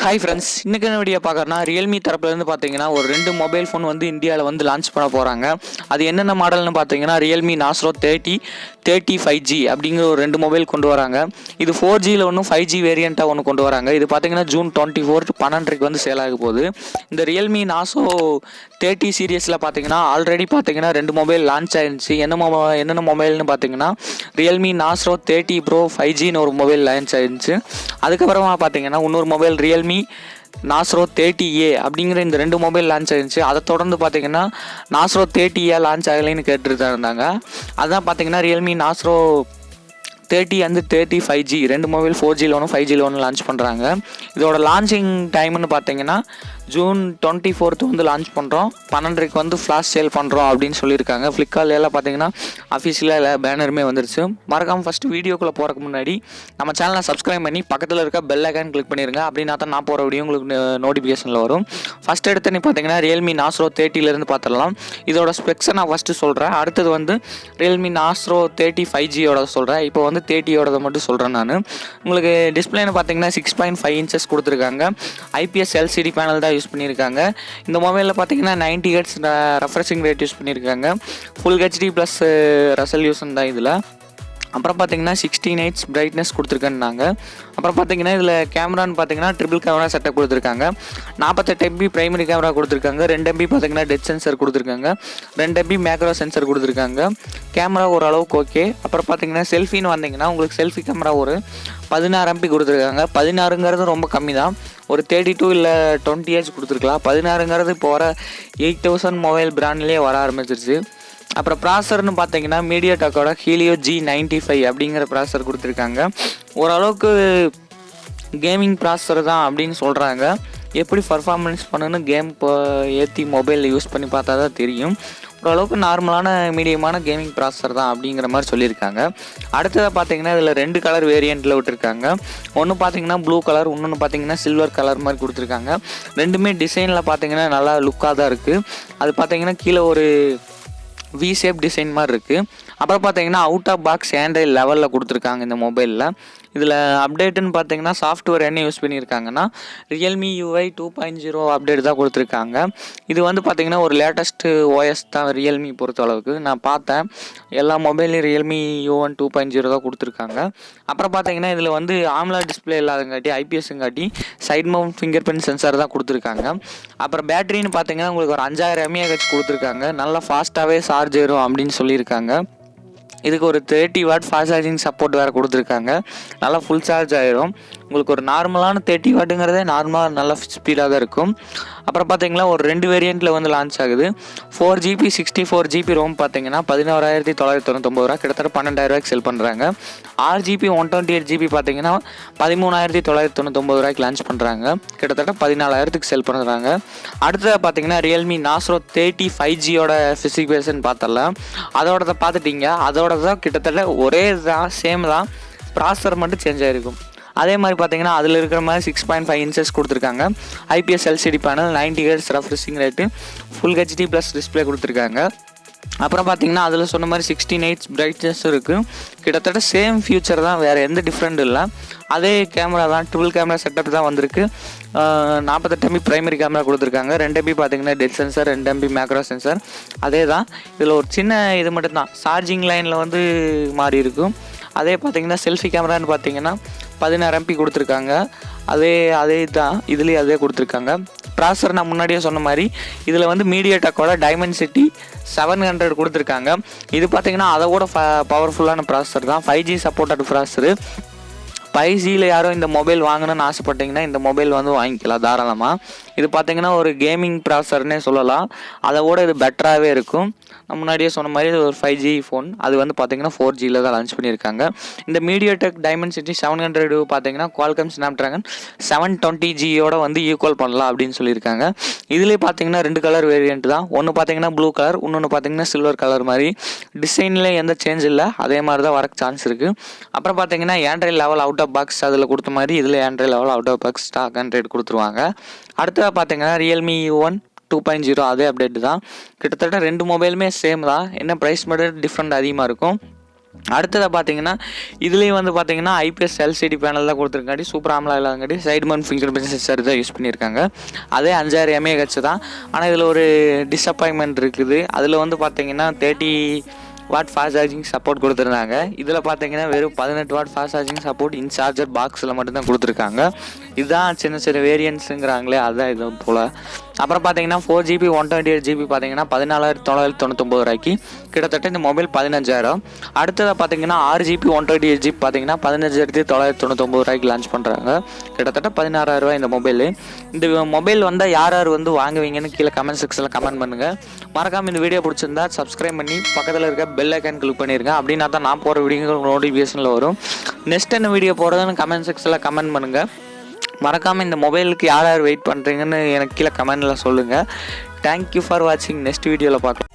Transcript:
Hi friends, இன்றைக்கி என்ன video பார்க்குறேன்னா ரியல்மி தரப்புலேருந்து பார்த்தீங்கன்னா ஒரு 2 மொபைல் ஃபோன் வந்து இந்தியாவில் வந்து லான்ச் பண்ண போகிறாங்க. அது என்னென்ன மாடல்னு பார்த்தீங்கன்னா ரியல்மி நார்சோ 35G அப்படிங்கிற ஒரு 2 மொபைல் கொண்டு வராங்க. இது 4Gயில் ஒன்று 5G வேரியண்ட்டாக ஒன்று கொண்டு வராங்க. இது பார்த்தீங்கன்னா ஜூன் 24 12 வந்து சேல் ஆக போகுது. இந்த ரியல்மி நார்சோ 30 சீரியஸில் பார்த்தீங்கன்னா ஆல்ரெடி பார்த்தீங்கன்னா 2 மொபைல் லான்ச் ஆயிருந்துச்சு. என்னென்ன மொபைல்னு பார்த்தீங்கன்னா ரியல்மி நார்சோ 30 Pro 5Gன்னு ஒரு மொபைல் லான்ச் ஆயிருந்துச்சு. அதுக்கப்புறமா பார்த்தீங்கன்னா இன்னொரு மொபைல் ரியல்மி நார்சோ 30A அப்படிங்கிற இந்த 2 மொபைல் லான்ச் ஆயிருந்துச்சு. அதை தொடர்ந்து பார்த்தீங்கன்னா நார்சோ 30A லான்ச் ஆகலைன்னு கேட்டுட்டு தான் இருந்தாங்க. அதான் பார்த்தீங்கன்னா Realme Narzo 30 and 30 5G 2 mobile 4Gயில் ஒன்று 5Gயில் ஒன்று லான்ச் பண்ணுறாங்க. இதோட லான்ச்சிங் டைம்னு பார்த்தீங்கன்னா ஜூன் 24 வந்து லான்ச் பண்ணுறோம், 12 வந்து ஃப்ளாஷ் சேல் பண்ணுறோம் அப்படின்னு சொல்லியிருக்காங்க. ஃப்ளிப்கார்ட்லாம் பார்த்தீங்கன்னா அஃபிஷியலாக எல்லா பேனருமே வந்துருச்சு. மறக்காமல் ஃபஸ்ட்டு வீடியோக்குள்ளே போகிறதுக்கு முன்னாடி நம்ம சேனலை சப்ஸ்கிரைப் பண்ணி பக்கத்தில் இருக்க பெல் ஐக்கான் கிளிக் பண்ணிடுங்க. அப்படின்னா தான் நான் போகிற வீடியோ உங்களுக்கு நோட்டிஃபிகேஷனில் வரும். ஃபஸ்ட் எடுத்து பார்த்தீங்கன்னா ரியல்மி நார்சோ 30லேருந்து பார்த்துடலாம். இதோட ஸ்பெக்ஸை நான் ஃபஸ்ட்டு சொல்கிறேன். அடுத்தது வந்து ரியல்மி நார்சோ 30 5Gயோட சொல்கிறேன். இப்போ வந்து 30யோட மட்டும் சொல்கிறேன் நான். உங்களுக்கு டிஸ்பிளேன்னு பார்த்தீங்கன்னா 6.5 inches கொடுத்துருக்காங்க. IPS LCD பேனல் தான் யூஸ் பண்ணியிருக்காங்க. இந்த மொபைலில் பார்த்தீங்கன்னா 90 Hz ரெஃப்ரெஷிங் ரேட் யூஸ் பண்ணியிருக்காங்க. ஃபுல் HD ப்ளஸ் ரெசல்யூஷன் தான் இதில். அப்புறம் பார்த்தீங்கன்னா 16 nits பிரைட்னஸ் கொடுத்துருக்கேன்னாங்க. அப்புறம் பார்த்தீங்கன்னா இதில் கேமரான்னு பார்த்தீங்கன்னா ட்ரிபிள் கேமரா செட்டப் கொடுத்துருக்காங்க. 48 MB பிரைமரி கேமரா கொடுத்துருக்காங்க. 2 MB பார்த்தீங்கன்னா டெத் சென்சர் கொடுத்துருக்காங்க. 2 MB மேக்ரோ சென்சர் கொடுத்துருக்காங்க. கேமரா ஓரளவுக்கு ஓகே. அப்புறம் பார்த்தீங்கன்னா செல்ஃபின்னு வந்தீங்கன்னா உங்களுக்கு செல்ஃபி கேமரா ஒரு 16 MB கொடுத்துருக்காங்க. 16ங்கிறது ரொம்ப கம்மி தான். ஒரு 32 இல்லை 20H கொடுத்துருக்கலாம். 16ங்கிறது இப்போ வர 8000 மொபைல் பிராண்ட்லேயே வர ஆரம்பிச்சிருச்சு. அப்புறம் ப்ராசர்னு பார்த்தீங்கன்னா மீடியாடெக்கோட ஹீலியோ G95 அப்படிங்கிற ப்ராசர் கொடுத்துருக்காங்க. ஓரளவுக்கு கேமிங் ப்ராசர் தான் அப்படின்னு சொல்கிறாங்க. எப்படி பர்ஃபார்மன்ஸ் பண்ணுன்னு கேம் ஏற்றி மொபைலில் யூஸ் பண்ணி பார்த்தா தான் தெரியும். ஓரளவுக்கு நார்மலான மீடியமான கேமிங் ப்ராசர் தான் அப்படிங்கிற மாதிரி சொல்லியிருக்காங்க. அடுத்ததாக பார்த்தீங்கன்னா இதில் 2 கலர் வேரியண்ட்டில் விட்டுருக்காங்க. ஒன்று பார்த்தீங்கன்னா ப்ளூ கலர், இன்னொன்று பார்த்தீங்கன்னா சில்வர் கலர் மாதிரி கொடுத்துருக்காங்க. ரெண்டுமே டிசைனில் பார்த்தீங்கன்னா நல்லா லுக்காக தான் இருக்குது. அது பார்த்தீங்கன்னா கீழே ஒரு வி ஷேப் டிசைன் மாதிரி இருக்குது. அப்புறம் பார்த்தீங்கன்னா அவுட் ஆஃப் பாக்ஸ் ஆண்ட்ராய்டு லெவலில் கொடுத்துருக்காங்க இந்த மொபைலில். இதில் அப்டேட்டுன்னு பார்த்தீங்கன்னா சாஃப்ட்வேர் என்ன யூஸ் பண்ணியிருக்காங்கன்னா ரியல்மி UI 2.0 அப்டேட் தான் கொடுத்துருக்காங்க. இது வந்து பார்த்திங்கன்னா ஒரு லேட்டஸ்ட்டு OS தான் ரியல்மி பொறுத்த அளவுக்கு. நான் பார்த்தேன் எல்லா மொபைல்லையும் ரியல்மி U1 2.0 தான் கொடுத்துருக்காங்க. அப்புறம் பார்த்தீங்கன்னா இதில் வந்து ஆம்லா டிஸ்பிளே இல்லாதங்காட்டி IPSங்காட்டி side mount finger print sensor தான் கொடுத்துருக்காங்க. அப்புறம் பேட்டரின்னு பார்த்தீங்கன்னா உங்களுக்கு ஒரு 5000 mAh கொடுத்துருக்காங்க. நல்லா ஃபாஸ்ட்டாகவே சார்ஜ் ஏறும் அப்படின்னு சொல்லியிருக்காங்க. இதுக்கு ஒரு 30 வாட் ஃபாஸ்ட் சார்ஜிங் சப்போர்ட் வேறு கொடுத்துருக்காங்க. நல்லா ஃபுல் சார்ஜ் ஆகிடும். உங்களுக்கு ஒரு நார்மலான 30 வாட்டுங்கிறதே நார்மலாக நல்லா ஸ்பீடாக தான் இருக்கும். அப்புறம் பார்த்தீங்கன்னா ஒரு 2 வேரியண்ட்டில் வந்து லான்ச் ஆகுது. 4GB 64GB ரோம் பார்த்தீங்கன்னா 11,999 ரூபா, கிட்டத்தட்ட 12,000 செல் பண்ணுறாங்க. 6GB 128GB பார்த்தீங்கன்னா 13,999 ரூபாய்க்கு லான்ச் பண்ணுறாங்க. கிட்டத்தட்ட 14,000 செல் பண்ணுறாங்க. அடுத்ததாக பார்த்தீங்கன்னா ரியல்மி நார்சோ 30 5Gயோட ஸ்பெசிஃபிகேஷன் பார்த்தரலாம். அதோட பார்த்துட்டிங்க. அதோட தான் கிட்டத்தட்ட ஒரே தான், சேம் தான், ப்ராசர் மட்டும் சேஞ்ச் ஆகிருக்கும். அதே மாதிரி பார்த்தீங்கன்னா அதில் இருக்கிற மாதிரி 6.5 inches கொடுத்துருக்காங்க. IPS LCD panel, 90 Hz refreshing rate, full HD plus display கொடுத்துருக்காங்க. அப்புறம் பார்த்தீங்கன்னா அதில் சொன்ன மாதிரி 16 nits பிரைட்னஸ் இருக்குது. கிட்டத்தட்ட சேம் ஃபியூச்சர் தான், வேறு எந்த டிஃப்ரெண்ட் இல்லை. அதே கேமரா தான், ட்ரிபிள் கேமரா செட்டப் தான் வந்திருக்கு. 48 MB பிரைமரி கேமரா கொடுத்துருக்காங்க. 2 MB பார்த்தீங்கன்னா death sensor, 2 MB macro sensor அதே தான். இதில் ஒரு சின்ன இது மட்டும்தான், சார்ஜிங் லைனில் வந்து மாறி இருக்கும். அதே பார்த்தீங்கன்னா செல்ஃபி கேமரான்னு பார்த்தீங்கன்னா 16 MB கொடுத்துருக்காங்க. அதே தான் இதுலேயும் அதே கொடுத்துருக்காங்க. ப்ராசர் நான் முன்னாடியே சொன்ன மாதிரி இதில் வந்து மீடியாடெக்கோட டைமென்சிட்டி 700 கொடுத்துருக்காங்க. இது பார்த்தீங்கன்னா அதை கூட பவர்ஃபுல்லான ப்ராசர் தான். 5G supported processor. 5Gயில் யாரும் இந்த மொபைல் வாங்கணும்னு ஆசைப்பட்டீங்கன்னா இந்த மொபைல் வந்து வாங்கிக்கலாம் தாராளமாக. இது பார்த்தீங்கன்னா ஒரு கேமிங் ப்ராசர்னே சொல்லலாம். அதை விட இது பெட்டராகவே இருக்கும். நான் முன்னாடியே சொன்ன மாதிரி இது ஒரு 5G ஃபோன். அது வந்து பார்த்தீங்கன்னா 4Gயில் தான் லான்ச் பண்ணியிருக்காங்க. இந்த மீடியாடெக் டைமென்சிட்டி 700 பார்த்தீங்கன்னா குவால்காம் ஸ்னாப்ட்ராகன் 720Gயோட வந்து ஈக்குவல் பண்ணலாம் அப்படின்னு சொல்லியிருக்காங்க. இதுலேயே பார்த்தீங்கன்னா 2 கலர் வேரியண்ட் தான். ஒன்று பார்த்தீங்கன்னா ப்ளூ கலர், இன்னொன்று பார்த்தீங்கன்னா சில்வர் கலர் மாதிரி. டிசைனில் எந்த சேஞ்ச் இல்லை, அதே மாதிரி தான் வரக்கு சான்ஸ் இருக்குது. அப்புறம் பார்த்தீங்கன்னா Android level out of box அதில் கொடுத்த மாதிரி இதில் Android level out of box stock Android கொடுத்துருவாங்க. அடுத்ததாக பார்த்தீங்கன்னா ரியல்மி U1 2.0 அதே அப்டேட் தான். கிட்டத்தட்ட 2 மொபைலுமே சேம் தான். என்ன ப்ரைஸ் மட்டும் டிஃப்ரெண்ட் அதிகமாக இருக்கும். அடுத்ததாக பார்த்தீங்கன்னா இதுலேயும் வந்து பார்த்தீங்கன்னா ஐபிஎஸ் எல்சிடி பேனல் தான் கொடுத்துருக்காண்டி சூப்பர் ஆம்லா இல்லாதங்காட்டி side mount finger print sensor தான் யூஸ் பண்ணியிருக்காங்க. அதே 5000 mAh தான். ஆனால் இதில் ஒரு டிஸப்பாயின்மெண்ட் இருக்குது. அதில் வந்து பார்த்தீங்கன்னா 30 வாட் ஃபாஸ்ட் சார்ஜிங் சப்போர்ட் கொடுத்துருந்தாங்க. இதில் பார்த்தீங்கன்னா வெறும் 18 வாட் ஃபாஸ்ட் சார்ஜிங் சப்போர்ட் இன் சார்ஜர் பாக்ஸில் மட்டும்தான் கொடுத்துருக்காங்க. இதுதான் சின்ன சின்ன வேரியன்ஸுங்கிறாங்களே, அதுதான் இது போல். அப்புறம் பார்த்தீங்கன்னா 4GB 128GB பார்த்தீங்கன்னா 14,999 ரூபாய்க்கு கிட்டத்தட்ட இந்த மொபைல் 15,000. அடுத்ததாக பார்த்தீங்கன்னா 6GB 128GB பார்த்தீங்கன்னா 15,999 ரூபாய்க்கு லான்ச் பண்ணுறாங்க. கிட்டத்தட்ட 16,000 ரூபாய் இந்த மொபைல். இந்த மொபைல் வந்தால் யார் யார் வந்து வாங்குவீங்கன்னு கீழே கமெண்ட் செக்ஷனில் கமெண்ட் பண்ணுங்கள். மறக்காமல் இந்த வீடியோ பிடிச்சிருந்தா சப்ஸ்கிரைப் பண்ணி பக்கத்தில் இருக்க பெல் ஐக்கான் கிளிக் பண்ணிடுங்க. அப்படின்னா தான் நான் போகிற வீடியோ நோட்டிஃபிகேஷனில் வரும். நெக்ஸ்ட் என்ன வீடியோ போகிறதுன்னு கமெண்ட் செக்ஷனில் கமெண்ட் பண்ணுங்கள். மறக்காமல் இந்த மொபைலுக்கு யார் யார் வெயிட் பண்ணுறீங்கன்னு எனக்கு கீழே கமெண்டில் சொல்லுங்கள். தேங்க்யூ ஃபார் வாட்சிங். நெக்ஸ்ட் வீடியோவில் பார்க்கலாம்.